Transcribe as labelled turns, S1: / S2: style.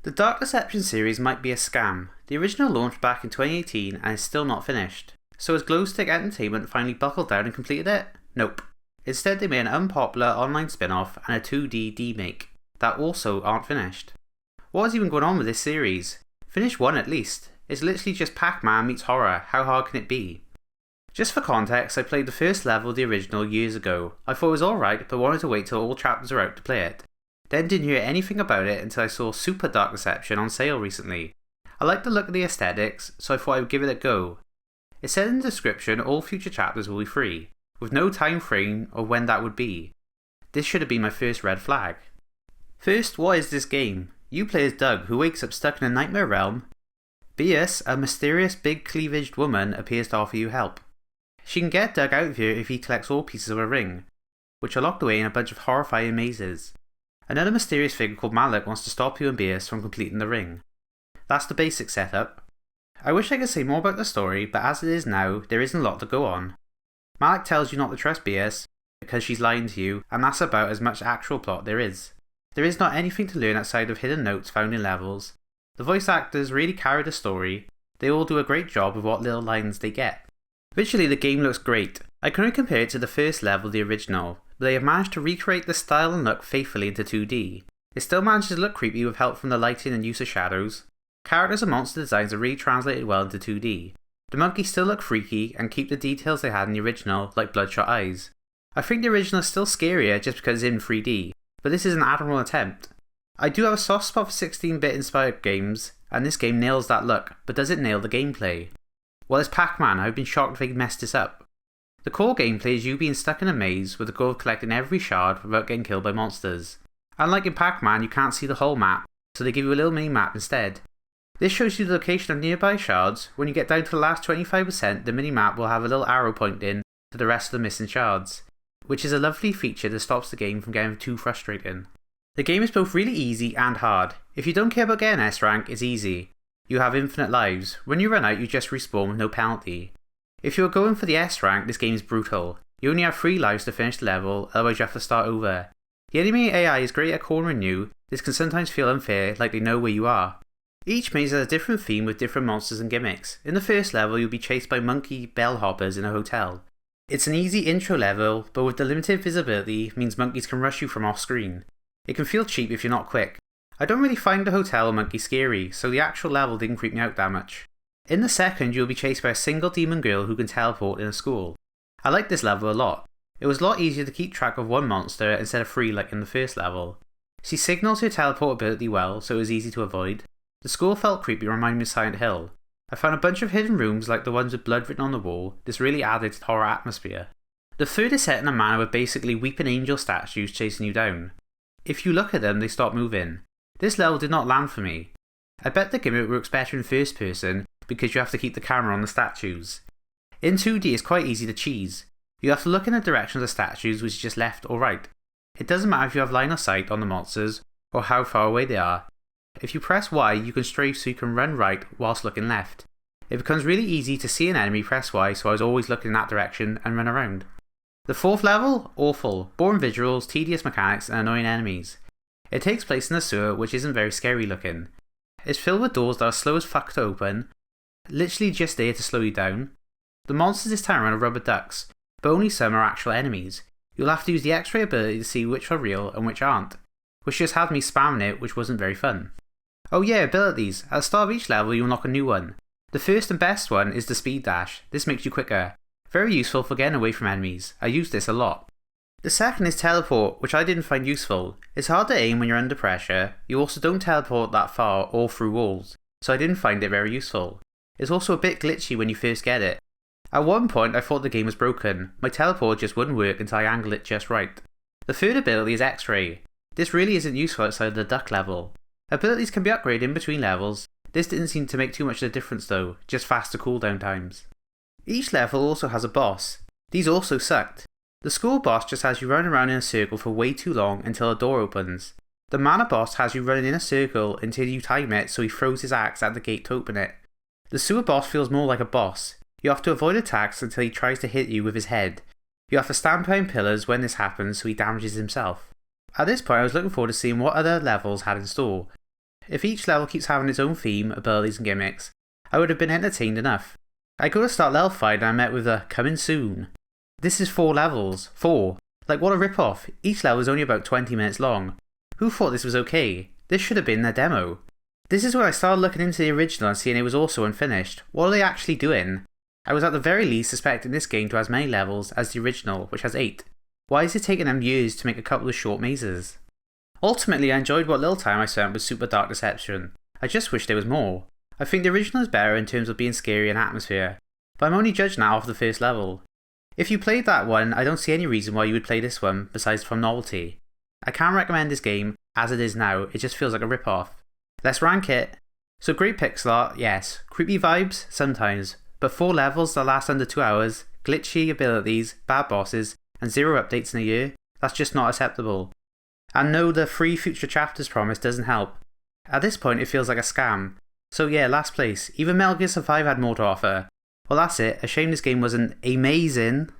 S1: The Dark Deception series might be a scam. The original launched back in 2018 and is still not finished. So has Glowstick Entertainment finally buckled down and completed it? Nope. Instead they made an unpopular online spin-off and a 2D remake that also aren't finished. What has even gone on with this series? Finish one at least. It's literally just Pac-Man meets horror, how hard can it be? Just for context, I played the first level of the original years ago. I thought it was alright, but wanted to wait till all chapters are out to play it. Then didn't hear anything about it until I saw Super Dark Deception on sale recently. I liked the look of the aesthetics, so I thought I would give it a go. It said in the description all future chapters will be free, with no time frame of when that would be. This should have been my first red flag. First, what is this game? You play as Doug, who wakes up stuck in a nightmare realm. Beus, a mysterious big cleavaged woman, appears to offer you help. She can get Doug out of here if he collects all pieces of a ring, which are locked away in a bunch of horrifying mazes. Another mysterious figure called Malik wants to stop you and Beus from completing the ring. That's the basic setup. I wish I could say more about the story, but as it is now, there isn't a lot to go on. Malik tells you not to trust Beus because she's lying to you, and that's about as much actual plot there is. There is not anything to learn outside of hidden notes found in levels. The voice actors really carry the story. They all do a great job with what little lines they get. Visually the game looks great. I can only compare it to the first level of the original, but they have managed to recreate the style and look faithfully into 2D. It still manages to look creepy with help from the lighting and use of shadows. Characters and monster designs are really translated well into 2D. The monkeys still look freaky and keep the details they had in the original, like bloodshot eyes. I think the original is still scarier just because it's in 3D, but this is an admirable attempt. I do have a soft spot for 16-bit inspired games, and this game nails that look, but does it nail the gameplay? Well, it's Pac-Man. I've been shocked if they messed this up. The core gameplay is you being stuck in a maze with the goal of collecting every shard without getting killed by monsters. Unlike in Pac-Man, you can't see the whole map, so they give you a little mini-map instead. This shows you the location of nearby shards. When you get down to the last 25%, the mini-map will have a little arrow pointing to the rest of the missing shards, which is a lovely feature that stops the game from getting too frustrating. The game is both really easy and hard. If you don't care about getting S rank, it's easy. You have infinite lives. When you run out, you just respawn with no penalty. If you're going for the S rank, this game is brutal. You only have 3 lives to finish the level, otherwise you have to start over. The enemy AI is great at cornering you. This can sometimes feel unfair, like they know where you are. Each maze has a different theme with different monsters and gimmicks. In the first level, you'll be chased by monkey bellhoppers in a hotel. It's an easy intro level, but with the limited visibility means monkeys can rush you from off screen. It can feel cheap if you're not quick. I don't really find the hotel or monkey scary, so the actual level didn't creep me out that much. In the second, you'll be chased by a single demon girl who can teleport in a school. I like this level a lot. It was a lot easier to keep track of one monster instead of 3 like in the first level. She signals her teleport ability well, so it was easy to avoid. The school felt creepy, reminding me of Silent Hill. I found a bunch of hidden rooms like the ones with blood written on the wall. This really added to the horror atmosphere. The third is set in a manner with basically weeping angel statues chasing you down. If you look at them, they stop moving. This level did not land for me. I bet the gimmick works better in first person because you have to keep the camera on the statues. In 2D it's quite easy to cheese. You have to look in the direction of the statues, which is just left or right. It doesn't matter if you have line of sight on the monsters or how far away they are. If you press Y, you can strafe so you can run right whilst looking left. It becomes really easy to see an enemy, press Y, so I was always looking in that direction and run around. The fourth level? Awful. Boring visuals, tedious mechanics and annoying enemies. It takes place in a sewer which isn't very scary looking. It's filled with doors that are slow as fuck to open, literally just there to slow you down. The monsters this time around are rubber ducks, but only some are actual enemies. You'll have to use the X-ray ability to see which are real and which aren't, which just had me spamming it, which wasn't very fun. Oh yeah, abilities. At the start of each level you unlock a new one. The first and best one is the speed dash. This makes you quicker. Very useful for getting away from enemies. I use this a lot. The second is teleport, which I didn't find useful. It's hard to aim when you're under pressure. You also don't teleport that far or through walls, so I didn't find it very useful. It's also a bit glitchy when you first get it. At one point I thought the game was broken. My teleport just wouldn't work until I angle it just right. The third ability is X-ray. This really isn't useful outside of the duck level. Abilities can be upgraded in between levels. This didn't seem to make too much of a difference though, just faster cooldown times. Each level also has a boss. These also sucked. The school boss just has you run around in a circle for way too long until a door opens. The mana boss has you running in a circle until you time it, so he throws his axe at the gate to open it. The sewer boss feels more like a boss. You have to avoid attacks until he tries to hit you with his head. You have to stand behind pillars when this happens so he damages himself. At this point I was looking forward to seeing what other levels had in store. if each level keeps having its own theme, abilities and gimmicks, I would have been entertained enough. I go to start level 5 and I'm met with a coming soon. This is 4 levels. 4. Like what a rip-off. Each level is only about 20 minutes long. Who thought this was okay? This should have been their demo. This is when I started looking into the original and seeing it was also unfinished. What are they actually doing? I was at the very least suspecting this game to have as many levels as the original, which has 8. Why is it taking them years to make a couple of short mazes? Ultimately, I enjoyed what little time I spent with Super Dark Deception. I just wish there was more. I think the original is better in terms of being scary and atmosphere, but I'm only judging that off the first level. If you played that one, I don't see any reason why you would play this one besides from novelty. I can't recommend this game as it is now, it just feels like a rip-off. Let's rank it. So great pixel art, yes. Creepy vibes, sometimes. But 4 levels that last under 2 hours, glitchy abilities, bad bosses, and 0 updates in a year, that's just not acceptable. And no, the free future chapters promise doesn't help. At this point it feels like a scam. So yeah, last place. Even Metal Gear Survive had more to offer. Well that's it, a shame this game wasn't amazing.